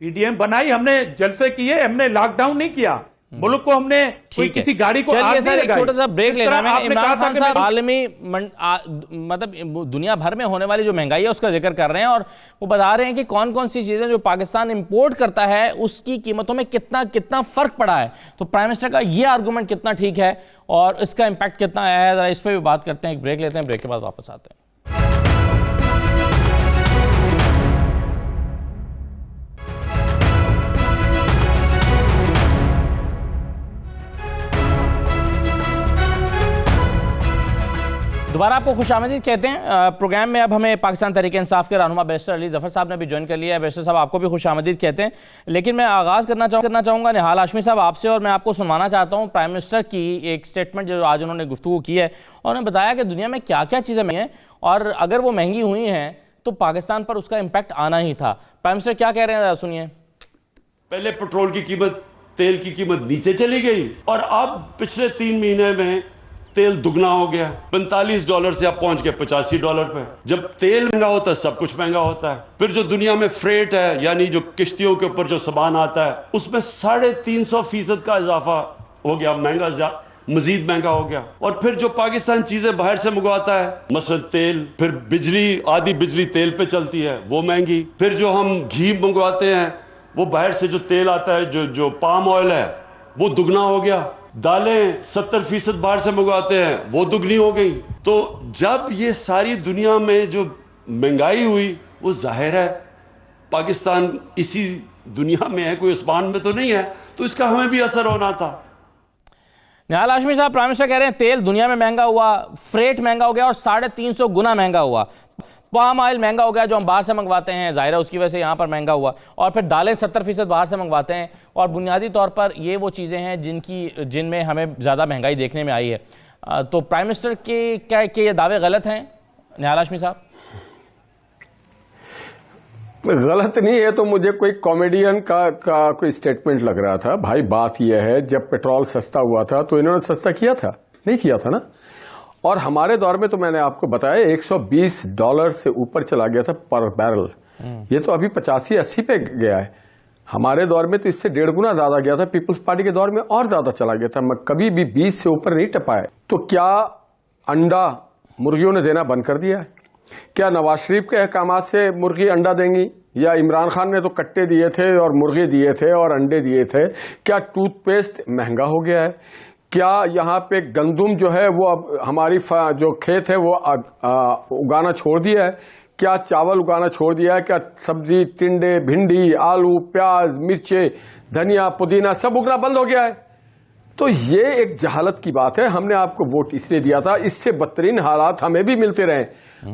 PDM बनाई, हमने जलसे किए, हमने लॉकडाउन नहीं किया, मुल्क को हमने कोई किसी गाड़ी को आग नहीं लगाई। छोटा सा ब्रेक लेना है। इमरान खान साहब आलमी मतलब दुनिया भर में होने वाली जो महंगाई है उसका जिक्र कर रहे हैं, और वो बता रहे हैं कि कौन कौन सी चीजें जो पाकिस्तान इंपोर्ट करता है उसकी कीमतों में कितना कितना फर्क पड़ा है। तो प्राइम मिनिस्टर का ये आर्गूमेंट कितना ठीक है और इसका इंपैक्ट कितना आया है, जरा इस पर भी बात करते हैं। एक ब्रेक लेते हैं, ब्रेक के बाद वापस आते हैं। दोबारा आपको खुशामदीद कहते हैं प्रोग्राम में। अब हमें पाकिस्तान तहरीक-ए-इंसाफ के रहनुमा बैरिस्टर अली ज़फ़र साहब ने भी ज्वाइन कर लिया है। बैरिस्टर साहब, आपको भी खुशामदीद कहते हैं। लेकिन मैं आगाज़ करना चाहूँगा निहाल हाशमी साहब आपसे, और मैं आपको सुनवाना चाहता हूँ प्राइम मिनिस्टर की एक स्टेटमेंट जो आज उन्होंने गुफ्तगू की है, और उन्होंने बताया कि दुनिया में क्या क्या चीज़ें महंगी हैं, और अगर वो महंगी हुई हैं तो पाकिस्तान पर उसका इम्पैक्ट आना ही था। प्राइम मिनिस्टर क्या कह रहे हैं, सुनिए। पहले पेट्रोल की कीमत, तेल की कीमत नीचे चली गई, और अब पिछले 3 महीने में तेल दुगना हो गया, $45 से अब पहुंच गए $85 पे। जब तेल महंगा होता है सब कुछ महंगा होता है। फिर जो दुनिया में फ्रेट है, यानी जो किश्तियों के ऊपर जो सामान आता है, उसमें 350% का इजाफा हो गया, महंगा मजीद महंगा हो गया। और फिर जो पाकिस्तान चीजें बाहर से मंगवाता है, मसलन तेल, फिर बिजली, आधी बिजली तेल पे चलती है, वो महंगी। फिर जो हम घी मंगवाते हैं, वो बाहर से जो तेल आता है, जो पाम ऑयल है, वो दुगना हो गया। दालें 70% बाहर से मंगवाते हैं, वो दुगनी हो गई। तो जब ये सारी दुनिया में जो महंगाई हुई, वो जाहिर है पाकिस्तान इसी दुनिया में है, कोई आसमान में तो नहीं है, तो इसका हमें भी असर होना था। निहाल हाशमी साहब, प्राइम मिनिस्टर कह रहे हैं तेल दुनिया में महंगा हुआ, फ्रेट महंगा हो गया और 350 गुना महंगा हुआ, पाम ऑयल महंगा हो गया जो हम बाहर से मंगवाते हैं, जाहिर है उसकी वजह से यहाँ पर महंगा हुआ, और फिर दालें 70% बाहर से मंगवाते हैं, और बुनियादी तौर पर ये वो चीज़ें हैं जिनमें हमें ज़्यादा महंगाई देखने में आई है। तो प्राइम मिनिस्टर के ये दावे गलत हैं निहाल हाशमी साहब? गलत नहीं है तो मुझे कोई कॉमेडियन का कोई स्टेटमेंट लग रहा था। भाई बात यह है, जब पेट्रोल सस्ता हुआ था तो इन्होंने सस्ता किया था? नहीं किया था ना। और हमारे दौर में तो मैंने आपको बताया $120 से ऊपर चला गया था पर बैरल। ये तो अभी 85-80 पे गया है। हमारे दौर में तो इससे 1.5 गुना ज्यादा गया था। पीपल्स पार्टी के दौर में और ज्यादा चला गया था। कभी भी 20 से ऊपर नहीं टपा है। तो क्या अंडा मुर्गियों ने देना बंद कर दिया है? क्या नवाज शरीफ के अहकामात से मुर्गी अंडा देंगी? या इमरान खान ने तो कट्टे दिए थे और मुर्गे दिए थे और अंडे दिए थे? क्या टूथपेस्ट महंगा हो गया है? क्या यहाँ पे गंदुम जो है वो अब हमारी जो खेत है वो उगाना छोड़ दिया है? क्या चावल उगाना छोड़ दिया है? क्या सब्जी, टिंडे, भिंडी, आलू, प्याज, मिर्चे, धनिया, पुदीना सब उगना बंद हो गया है? तो ये एक जहालत की बात है। हमने आपको वोट इसलिए दिया था, इससे बदतरीन हालात हमें भी मिलते रहे,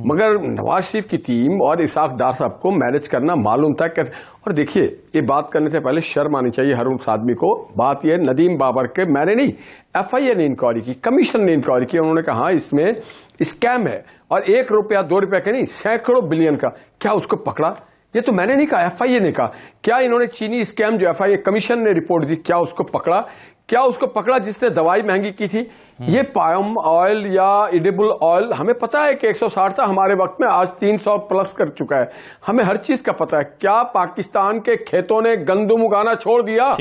मगर नवाज शरीफ की टीम और इसाक डार साहब को मैनेज करना मालूम था। और देखिए, ये बात करने से पहले शर्म आनी चाहिए हर उस आदमी को। बात यह नदीम बाबर के, मैंने नहीं, FIA ने इंक्वायरी की, कमीशन ने इंक्वायरी की। उन्होंने कहा इसमें स्कैम है, और 1 रुपया 2 रुपया के नहीं, सैकड़ों बिलियन का। क्या उसको पकड़ा? ये तो मैंने नहीं कहा, FIA ने कहा। क्या इन्होंने चीनी स्कैम जो FIA कमीशन ने रिपोर्ट दी, क्या उसको पकड़ा? क्या उसको पकड़ा जिसने दवाई महंगी की थी? ये पाम ऑयल या एडिबल ऑयल, हमें पता है कि 160 था हमारे वक्त में, आज 300 प्लस कर चुका है। हमें हर चीज का पता है। क्या पाकिस्तान के खेतों ने गंदुम उगाना छोड़ दिया?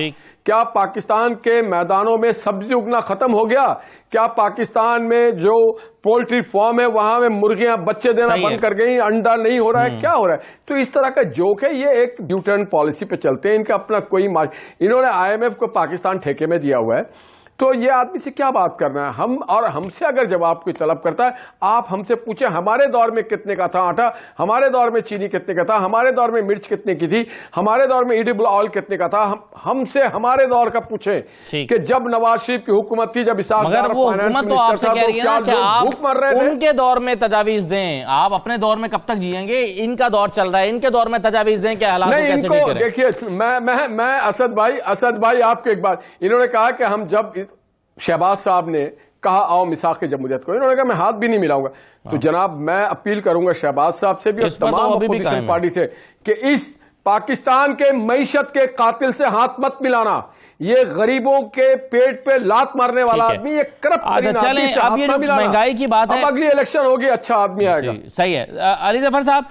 क्या पाकिस्तान के मैदानों में सब्जी उगना खत्म हो गया? क्या पाकिस्तान में जो पोल्ट्री फार्म है वहां में मुर्गियां बच्चे देना बंद कर गई, अंडा नहीं हो रहा है? क्या हो रहा है? तो इस तरह का जोक है। ये एक न्यू टर्न पॉलिसी पे चलते हैं, इनका अपना कोई इन्होंने IMF को पाकिस्तान ठेके में दिया हुआ है। तो ये आदमी से क्या बात करना है? हम और हमसे अगर जवाब कोई तलब करता है, आप हमसे पूछे हमारे दौर में कितने का था आटा, हमारे दौर में चीनी कितने का था, हमारे दौर में मिर्च कितने की थी, हमारे दौर में एडिबल ऑयल कितने का था। हमसे हमारे दौर का पूछे कि जब नवाज शरीफ की हुकूमत थी, जब इसाक मगर वो हुकूमत तो आपसे कह रही है ना कि आप उनके दौर में तजावीज दें। आप अपने दौर में कब तक जिएंगे? इनका दौर चल रहा है, इनके दौर में तजावीज दें कि हालात नहीं। इनको देखिए, मैं असद भाई आपको एक बात, इन्होंने कहा कि हम जब शहबाज साहब ने कहा आओ मिसाक के जमहूरियत को, इन्होंने कहा मैं हाथ भी नहीं मिलाऊंगा। तो जनाब, मैं अपील करूंगा शहबाज साहब से भी और तमाम अपोजिशन पार्टी से कि इस पाकिस्तान के मईशत के कातिल से हाथ मत मिलाना। ये गरीबों के पेट पे लात मारने वाला आदमी, ये करप्ट आदमी से हाथ मत मिलाना। महंगाई की बात है, अब अगली इलेक्शन होगी, अच्छा आदमी आएगा। सही है अली जफर साहब,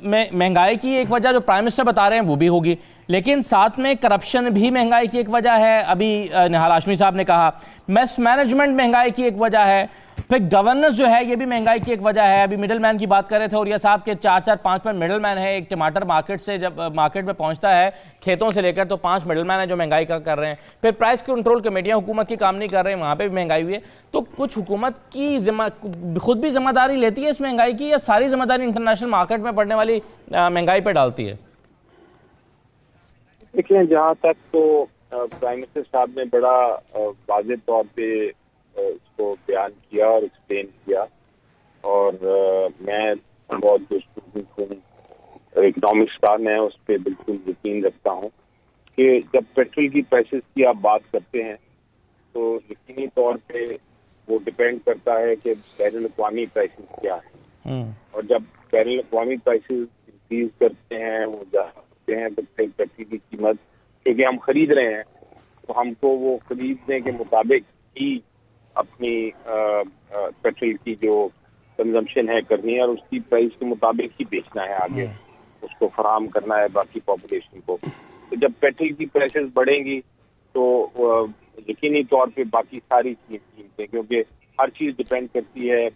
महंगाई की एक वजह जो प्राइम मिनिस्टर बता रहे हैं वो भी होगी, लेकिन साथ में करप्शन भी महंगाई की एक वजह है। अभी निहाल हाशमी साहब ने कहा मेस मैनेजमेंट महंगाई की एक वजह है, फिर गवर्नेंस जो है ये भी महंगाई की एक वजह है। अभी मिडिल मैन की बात कर रहे थे और ये साहब के 4-5 मिडिल मैन है। एक टमाटर मार्केट से जब मार्केट में पहुंचता है खेतों से लेकर, तो 5 मिडिल मैन है जो महंगाई का कर रहे हैं। फिर प्राइस कंट्रोल कमेटियां हुकूमत की काम नहीं कर रहे हैं, वहां पे भी महंगाई हुई है। तो कुछ हुकूमत की खुद भी जिम्मेदारी लेती है इस महंगाई की, या सारी जिम्मेदारी इंटरनेशनल मार्केट में पड़ने वाली महंगाई पर डालती है? देखिए, जहाँ तक तो प्राइम मिनिस्टर साहब ने बड़ा वाज़ेह तौर पे इसको बयान किया और एक्सप्लेन किया, और मैं बहुत इकोनॉमिक्स का मैं उस पर बिल्कुल यकीन रखता हूँ कि जब पेट्रोल की प्राइसेस की आप बात करते हैं तो यकीनी तौर पे वो डिपेंड करता है कि बैनुल अक़वामी प्राइसेस क्या है। और जब बैनुल अक़वामी प्राइसेस इंक्रीज करते हैं, वो जाते हैं, तो फिर पेट्रोल की कीमत क्योंकि हम खरीद रहे हैं तो हमको वो खरीदने के मुताबिक ही अपनी पेट्रोल की जो कंजम्पशन है करनी है, और उसकी प्राइस के मुताबिक ही बेचना है, आगे उसको फराहम करना है बाकी पॉपुलेशन को। तो जब पेट्रोल की प्राइसेस बढ़ेंगी तो यकीनी तौर पे बाकी सारी कीमतें, क्योंकि हर चीज़ डिपेंड करती है,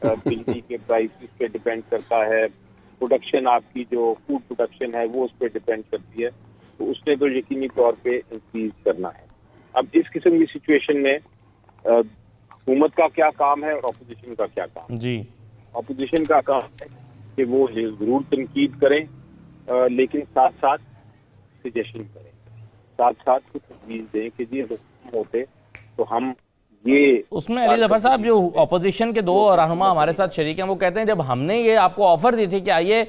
बिजली के प्राइस पे डिपेंड करता है, प्रोडक्शन आपकी जो फूड प्रोडक्शन है वो उस पर डिपेंड करती है, तो उसने तो यकीनी तौर पे इंक्रीज करना है। अब इस किस्म की सिचुएशन में हुकूमत का क्या काम है और अपोजिशन का क्या काम जी? अपोजिशन का काम है कि वो जरूर तनकीद करें, लेकिन साथ साथ सजेशन करें, साथ साथ कुछ तजवीज़ दें कि जी अगर हम होते तो हम ये उसमें अली जफर साहब जो ऑपोजिशन के दो रहनुमा हमारे साथ शरीक हैं वो कहते हैं जब हमने ये आपको ऑफर दी थी कि आइए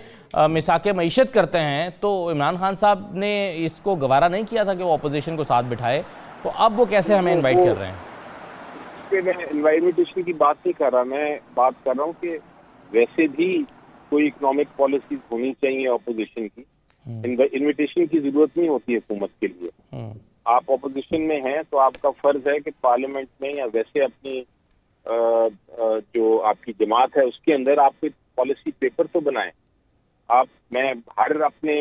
मिसाके मईशत करते हैं तो इमरान खान साहब ने इसको गवारा नहीं किया था कि वो ऑपोजिशन को साथ बिठाए, तो अब वो कैसे हमें इनवाइट कर रहे हैं? मैं इन्वाइटेशन की बात नहीं कर रहा, मैं बात कर रहा हूँ कि वैसे भी कोई इकोनॉमिक पॉलिसीज होनी चाहिए ऑपोजिशन की। इन्विटेशन की जरूरत नहीं होती है हुकूमत के लिए। आप ऑपोजिशन में हैं तो आपका फर्ज है कि पार्लियामेंट में या वैसे अपनी जो आपकी जमात है उसके अंदर आप कोई पॉलिसी पेपर तो बनाएं। मैं हर अपने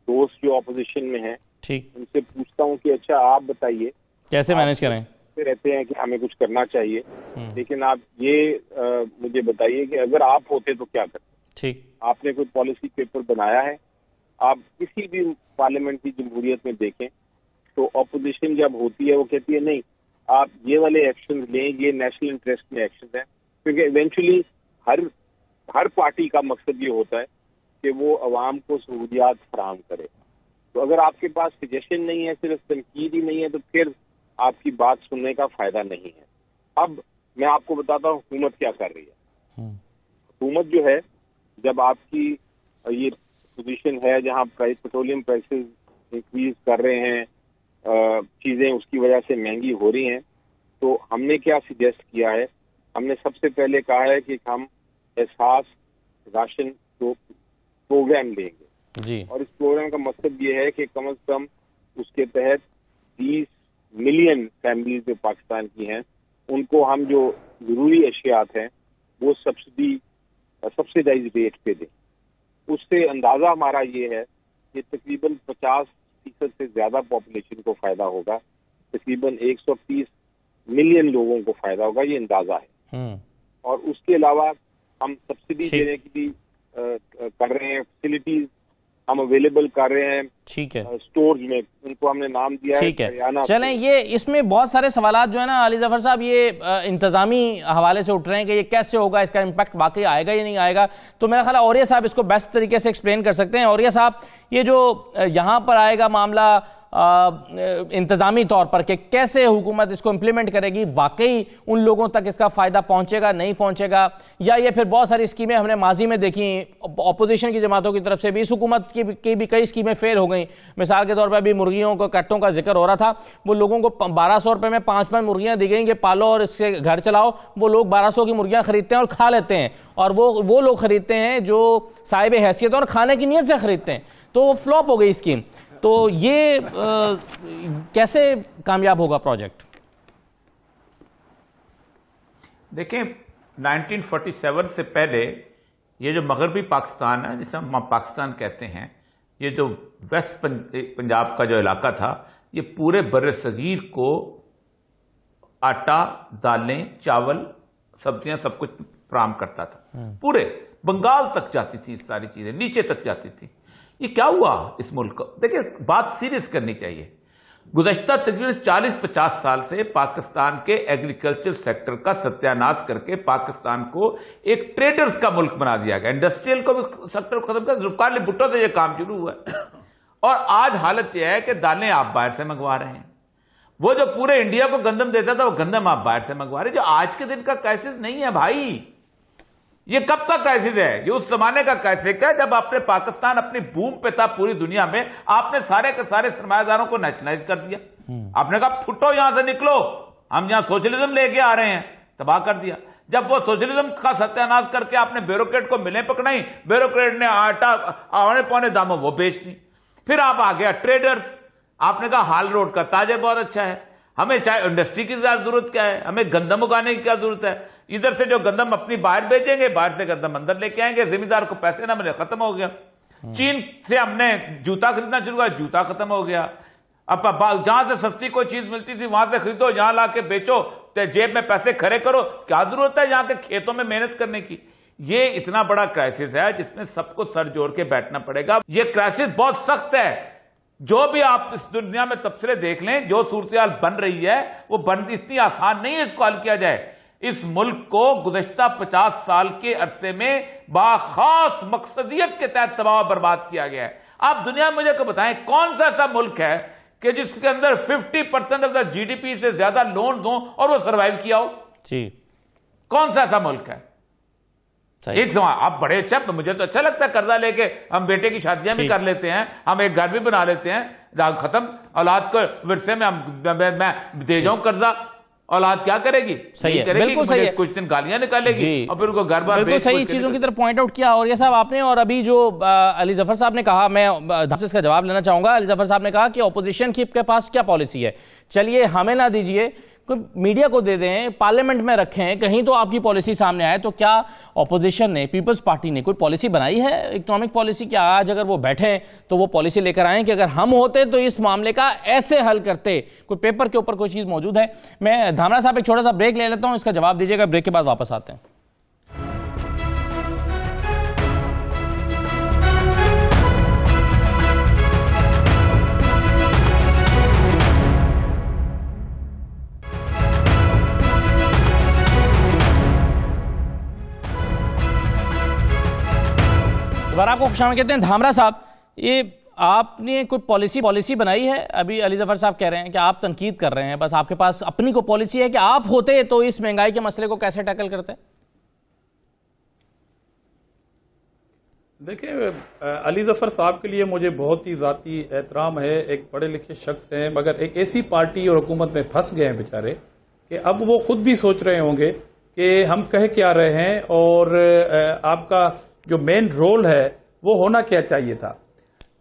दोस्त जो ऑपोजिशन में हैं ठीक उनसे पूछता हूं कि अच्छा आप बताइए कैसे मैनेज करें। रहते हैं कि हमें कुछ करना चाहिए, लेकिन आप ये मुझे बताइए कि अगर आप होते तो क्या करते। ठीक, आपने कोई पॉलिसी पेपर बनाया है? आप किसी भी पार्लियामेंट्री जमहूरियत में देखें तो ऑपोजिशन जब होती है वो कहती है नहीं आप ये वाले एक्शन लें, ये नेशनल इंटरेस्ट में एक्शन है, क्योंकि इवेंचुअली हर पार्टी का मकसद ये होता है कि वो अवाम को सहूलियात फराहम करे। तो अगर आपके पास सजेशन नहीं है, सिर्फ तनकीद ही नहीं है, तो फिर आपकी बात सुनने का फायदा नहीं है। अब मैं आपको बताता हूँ हुकूमत क्या कर रही है। हुकूमत जो है जब आपकी ये पोजीशन है जहाँ पेट्रोलियम प्राइसेस इंक्रीज कर रहे हैं, चीजें उसकी वजह से महंगी हो रही हैं, तो हमने क्या सजेस्ट किया है, हमने सबसे पहले कहा है कि हम एहसास राशन को प्रोग्राम लेंगे जी। और इस प्रोग्राम का मकसद ये है कि कम से कम उसके तहत 20 मिलियन फैमिलीज जो पाकिस्तान की हैं उनको हम जो जरूरी अशियात हैं वो सब्सिडाइज रेट पे दें। उससे अंदाजा हमारा ये है कि तकरीबन 50% से ज्यादा पॉपुलेशन को फायदा होगा, तकरीबन 130 मिलियन लोगों को फायदा होगा, ये अंदाजा है। और उसके अलावा हम सब्सिडी देने की भी कर रहे हैं, फैसिलिटीज हम अवेलेबल कर रहे हैं। ठीक है, स्टोर्स में उनको हमने नाम दिया है। ठीक है, चलें ये इसमें बहुत सारे सवालात जो है ना अली जफर साहब ये इंतजामी हवाले से उठ रहे हैं कि ये कैसे होगा, इसका इम्पैक्ट वाकई आएगा या नहीं आएगा। तो मेरा ख्याल है औरिया साहब इसको बेस्ट तरीके से एक्सप्लेन कर सकते हैं। औरिया साहब ये जो यहाँ पर आएगा मामला इंतजामी तौर पर कि कैसे हुकूमत इसको इम्प्लीमेंट करेगी, वाकई उन लोगों तक इसका फ़ायदा पहुंचेगा नहीं पहुंचेगा, या ये फिर बहुत सारी स्कीमें हमने माजी में देखी अपोजिशन की जमातों की तरफ से भी, इस हुकूमत की भी कई स्कीमें फेल हो गई। मिसाल के तौर पर अभी मुर्गियों को कट्टों का जिक्र हो रहा था, वो लोगों को 1200 रुपये में 5 मुर्गियाँ दी गई कि पालो और इससे घर चलाओ। वो लोग 1200 की मुर्गियाँ खरीदते हैं और खा लेते हैं, और वो लोग खरीदते हैं जो साहिब हैसियत और खाने की नीयत से खरीदते हैं, तो वो फ्लॉप हो गई स्कीम। तो ये कैसे कामयाब होगा प्रोजेक्ट? देखिए 1947 से पहले ये जो मगरबी पाकिस्तान है जिसे हम पाकिस्तान कहते हैं, ये जो वेस्ट पंजाब का जो इलाका था, ये पूरे बर्रे सगीर को आटा, दालें, चावल, सब्जियां सब कुछ फराहम करता था। पूरे बंगाल तक जाती थी, सारी चीजें नीचे तक जाती थी। ये क्या हुआ इस मुल्क को? देखिए बात सीरियस करनी चाहिए। गुज़श्ता तकरीबन 40-50 साल से पाकिस्तान के एग्रीकल्चर सेक्टर का सत्यानाश करके पाकिस्तान को एक ट्रेडर्स का मुल्क बना दिया गया। इंडस्ट्रियल को भी सेक्टर को खत्म कर, जुल्फकार अली भुट्टो से यह काम शुरू हुआ और आज हालत यह है कि दालें आप बाहर से मंगवा रहे हैं। वो जो पूरे इंडिया को गंदम देता था वो गंदम आप बाहर से मंगवा रहे हैं। जो आज के दिन का क्राइसिस नहीं है भाई, ये कब का क्राइसिस है? ये उस जमाने का क्राइसिस है जब आपने पाकिस्तान अपनी बूम पे था पूरी दुनिया में, आपने सारे के सारे सरमायादारों को नेशनलाइज कर दिया। आपने कहा फुटो यहां से निकलो, हम यहां सोशलिज्म लेके आ रहे हैं, तबाह कर दिया। जब वो सोशलिज्म का सत्यानाश करके आपने ब्यूरोक्रेट को मिलें पकड़ाई, ब्यूरोक्रेट ने आटा औने पौने दामों वो बेच दी। फिर आप आ गया ट्रेडर्स, आपने कहा हाल रोड का ताजर बहुत अच्छा है, हमें चाहे इंडस्ट्री की जरूरत क्या है, हमें गंदम उगाने की क्या जरूरत है। इधर से जो गंदम अपनी बाहर बेचेंगे, बाहर से गंदम अंदर लेके आएंगे, जिम्मेदार को पैसे ना मिले, खत्म हो गया। चीन से हमने जूता खरीदना शुरू किया, जूता खत्म हो गया। अब जहां से सस्ती कोई चीज मिलती थी वहां से खरीदो, यहां लाके बेचो, तो जेब में पैसे खड़े करो, क्या जरूरत है यहाँ के खेतों में मेहनत करने की। ये इतना बड़ा क्राइसिस है जिसमें सबको सर जोड़ के बैठना पड़ेगा। ये क्राइसिस बहुत सख्त है। जो भी आप इस दुनिया में तबसरे देख लें, जो सूरत हाल बन रही है वो बनती इतनी आसान नहीं है इसको हल किया जाए। इस मुल्क को गुज़श्ता 50 साल के अरसे में बाखास मकसदियत के तहत तबाह बर्बाद किया गया है। आप दुनिया में मुझे को बताएं कौन सा ऐसा मुल्क है कि जिसके अंदर 50% ऑफ द जीडीपी से ज्यादा लोन दो और वो सर्वाइव किया हो? जी, कौन सा ऐसा मुल्क है? एक सवाल, आप बड़े अच्छा, तो मुझे तो अच्छा लगता है कर्जा लेके हम बेटे की शादियां भी कर लेते हैं, हम एक घर भी बना लेते हैं, खत्म, औलाद को विरसे में मैं दे जाऊं कर्जा, औलाद क्या करेगी? सही है, करेगी, बिल्कुल सही है। कुछ दिन गालियां निकालेगी और फिर उनको घर बार बिल्कुल सही चीजों की तरफ पॉइंट आउट किया। और ये साहब आपने, और अभी जो अली जफर साहब ने कहा, मैं इसका जवाब लेना चाहूंगा। अली जफर साहब ने कहा कि ऑपोजिशन के पास क्या पॉलिसी है, चलिए हमें ना दीजिए, कोई मीडिया को दे दें, पार्लियामेंट में रखें, कहीं तो आपकी पॉलिसी सामने आए। तो क्या ऑपोजिशन ने, पीपल्स पार्टी ने कोई पॉलिसी बनाई है इकोनॉमिक पॉलिसी? क्या आज अगर वो बैठे तो वो पॉलिसी लेकर आए कि अगर हम होते तो इस मामले का ऐसे हल करते? कोई पेपर के ऊपर कोई चीज मौजूद है? मैं धामरा साहब एक छोटा सा ब्रेक ले लेता हूं, इसका जवाब दीजिएगा, ब्रेक के बाद वापस आते हैं। दोबारा आपको खुशामद कहते हैं। धामरा साहब, ये आपने कोई पॉलिसी बनाई है? अभी अली जफर साहब कह रहे हैं कि आप तनकीद कर रहे हैं, बस आपके पास अपनी कोई पॉलिसी है कि आप होते तो इस महंगाई के मसले को कैसे टैकल करते? देखिए, अली जफर साहब के लिए मुझे बहुत ही ज़ाती एहतराम है, एक पढ़े लिखे शख्स हैं, मगर एक ऐसी पार्टी और हुकूमत में फंस गए हैं बेचारे कि अब वो खुद भी सोच रहे होंगे कि हम कह क्या रहे हैं और आपका जो मेन रोल है वो होना क्या चाहिए था।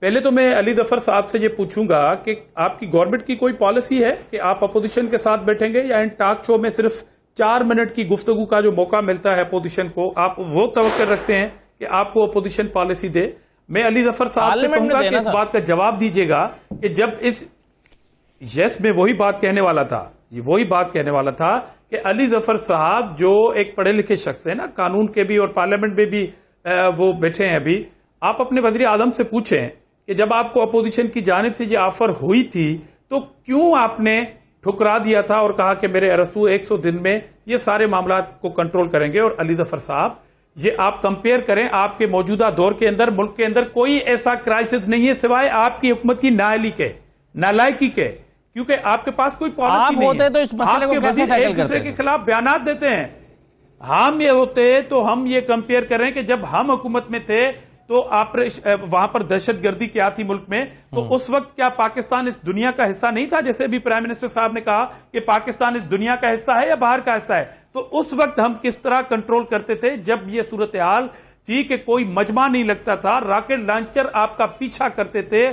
पहले तो मैं अली जफर साहब से ये पूछूंगा कि आपकी गवर्नमेंट की कोई पॉलिसी है कि आप अपोजिशन के साथ बैठेंगे, या इन टॉक शो में सिर्फ 4 मिनट की गुफ्तगू का जो मौका मिलता है अपोजिशन को, आप वो तवक्कुल रखते हैं कि आपको अपोजिशन पॉलिसी दे? मैं अली जफर साहब से कहूंगा कि इस बात का जवाब दीजिएगा कि जब इस में वही बात कहने वाला था कि अली जफर साहब जो एक पढ़े लिखे शख्स है ना, कानून के भी और पार्लियामेंट में भी वो बैठे हैं अभी, आप अपने वज़ीर आज़म से पूछें कि जब आपको अपोजिशन की जानिब से ये ऑफर हुई थी तो क्यों आपने ठुकरा दिया था और कहा कि मेरे अरस्तू 100 दिन में ये सारे मामला को कंट्रोल करेंगे। और अली जफर साहब, ये आप कंपेयर करें, आपके मौजूदा दौर के अंदर मुल्क के अंदर कोई ऐसा क्राइसिस नहीं है सिवाय आपकी हुकूमत की नालायकी के, क्योंकि आपके पास कोई पॉलिसी नहीं है। तो इस मसले को कैसे टैकल करते हैं? एक दूसरे के खिलाफ बयानात देते हैं। हम ये होते तो हम ये कंपेयर कर रहे हैं कि जब हम हुकूमत में थे तो वहां पर दहशतगर्दी क्या थी मुल्क में, तो उस वक्त क्या पाकिस्तान इस दुनिया का हिस्सा नहीं था? जैसे भी प्राइम मिनिस्टर साहब ने कहा कि पाकिस्तान इस दुनिया का हिस्सा है या बाहर का हिस्सा है, तो उस वक्त हम किस तरह कंट्रोल करते थे जब ये सूरत हाल थी कि कोई मजमा नहीं लगता था, रॉकेट लॉन्चर आपका पीछा करते थे,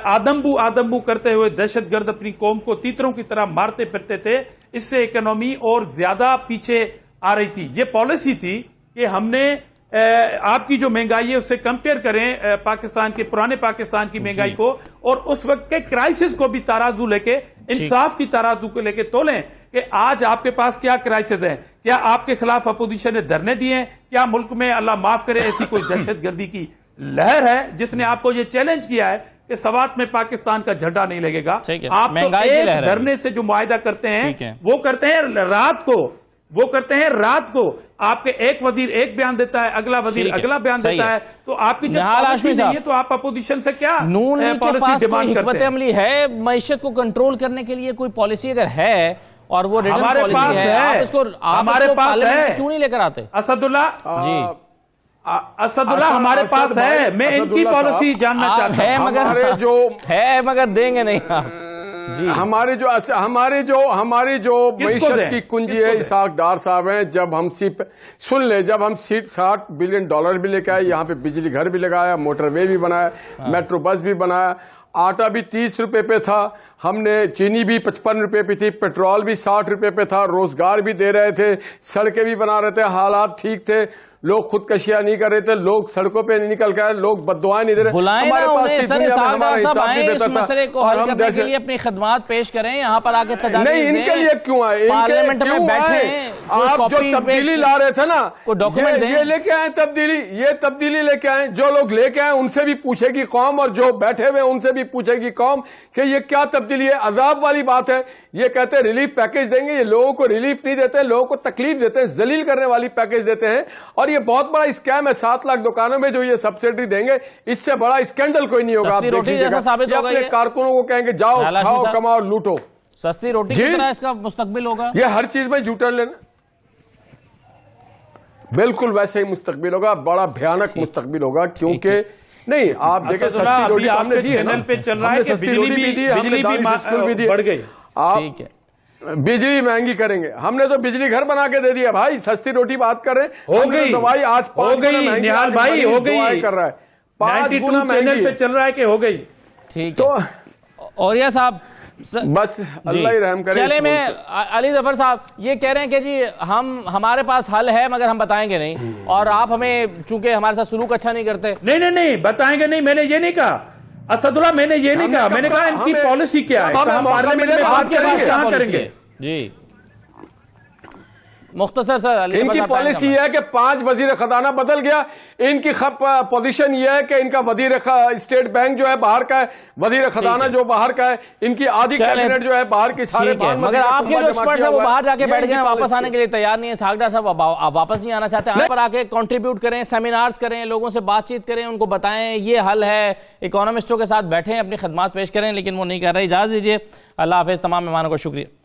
आदम्बू करते हुए दहशतगर्द अपनी कौम को तीतरों की तरह मारते फिरते थे। इससे इकोनॉमी और ज्यादा पीछे आ रही थी। ये पॉलिसी थी कि हमने आपकी जो महंगाई है उससे कंपेयर करें पाकिस्तान के, पुराने पाकिस्तान की महंगाई को, और उस वक्त के क्राइसिस को भी तराजू लेके, इंसाफ की तराजू को लेके तोलें कि आज आपके पास क्या क्राइसिस है। क्या आपके खिलाफ अपोजिशन ने धरने दिए? क्या मुल्क में अल्लाह माफ करे ऐसी कोई दहशतगर्दी की लहर है जिसने आपको ये चैलेंज किया है कि सवात में पाकिस्तान का झंडा नहीं लगेगा? आप तो एक धरने से जो मुआहिदा करते हैं वो करते हैं रात को, आपके एक वजीर एक बयान देता है, अगला वजीर अगला बयान देता है, तो आपकी जब पॉलिसी नहीं है तो आप अपोजिशन से क्या पॉलिसी डिमांड करते हैं? अमली है मईशत को कंट्रोल करने के लिए कोई पॉलिसी अगर है और वो हमारे पास है, हमारे पास है, क्यों नहीं लेकर आते? असदुल्ला हमारे पास है, मैं इनकी पॉलिसी जानना चाहता हूं। मगर देंगे नहीं आप जी। हमारी जो मईशत की कुंजी है इसाक डार साहब हैं। जब हम जब हम 60 बिलियन डॉलर भी लेके आए, यहाँ पे बिजली घर भी लगाया, मोटरवे भी बनाया, मेट्रो बस भी बनाया, आटा भी 30 रुपए पे था, हमने चीनी भी 55 रुपए पे थी, पेट्रोल भी 60 रुपए पे था, रोजगार भी दे रहे थे, सड़कें भी बना रहे थे, हालात ठीक थे। लोग खुदकशियां नहीं कर रहे थे, लोग सड़कों पे नहीं निकल गए, लोग बद्दुआएं नहीं दे रहे। बुलाएं ना उन्हें, सर सागदार साहब आए इस बेहतर था। मसले को और हल हम करने के लिए अपनी खदमात पेश करें, यहाँ पर आके तजावीज़ नहीं, इनके दें। लिए क्यों आए? पार्लियामेंट में बैठे, आप जो तब्दीली ला रहे थे ना, डॉक्यूमेंट ये लेके आए तब्दीली, ये तब्दीली लेके आए। जो लोग लेके आए उनसे भी पूछेगी कौम, और जो बैठे हुए उनसे भी पूछेगी कौम कि ये क्या तब्दीली है। अजाब वाली बात है। ये कहते हैं रिलीफ पैकेज देंगे, ये लोगों को रिलीफ नहीं देते, लोगों को तकलीफ देते हैं, जलील करने वाली पैकेज देते हैं। और ये बहुत बड़ा स्कैम है। 7 लाख दुकानों में जो ये सब्सिडी देंगे, इससे बड़ा स्कैंडल कोई नहीं होगा। आप सस्ती रोटी जैसा साबित होगा। अपने कारकुनों को कहेंगे जाओ खाओ कमाओ लूटो। सस्ती रोटी की तरह इसका मुस्तकबिल होगा। ये हर चीज में यूटर्न लेना, बिल्कुल वैसे ही मुस्तकबिल होगा, बड़ा भयानक मुस्तकबिल होगा। क्योंकि नहीं, आप देखें सस्ती रोटी हमने दी है, चैनल पे चल रहा है कि बिजली भी बढ़ गई। ठीक है, बिजली महंगी करेंगे, हमने तो बिजली घर बना के दे दिया भाई। सस्ती रोटी बात कर रहे हैं, हो गई दवाई आज हो गई निहाल भाई, हो गई कर रहा है 5 गुना चैनल पे चल रहा है कि हो गई। ठीक है। और यह साहब बस अल्लाह ही रहम करे। चले, मैं अली जफर साहब ये कह रहे हैं कि जी हमारे पास हल है मगर हम बताएंगे नहीं, और आप हमें चूंकि हमारे साथ सलूक अच्छा नहीं करते। नहीं बताएंगे नहीं, मैंने ये नहीं कहा असदुल्ला, मैंने ये नहीं कहा। मैंने कहा इनकी पॉलिसी क्या है, हम पार्लियामेंट में बात कहाँ करेंगे जी। मुख्तसर सर, इनकी पॉलिसी है कि 5 वजीर खजाना बदल गया। इनकी पोजीशन ये है कि इनका वजीर स्टेट बैंक जो है बाहर का है, वजीर खजाना जो बाहर का है, इनकी आधी कैबिनेट जो है बाहर की सारे। मगर आपके जो एक्सपर्ट्स हैं वो बाहर जाके बैठ गए, वापस आने के लिए तैयार नहीं है। सागदार साहब आप वापस नहीं आना चाहते, यहाँ पर आके कंट्रीब्यूट करें, सेमिनार्स करें, लोगों से बातचीत करें, उनको बताएं ये हल है, इकोनॉमिस्टों के साथ बैठें, अपनी खदमात पेश करें, लेकिन वो नहीं कर रहे। इजाज़त दीजिए, अल्लाह हाफिज़, तमाम मेहमानों को शुक्रिया।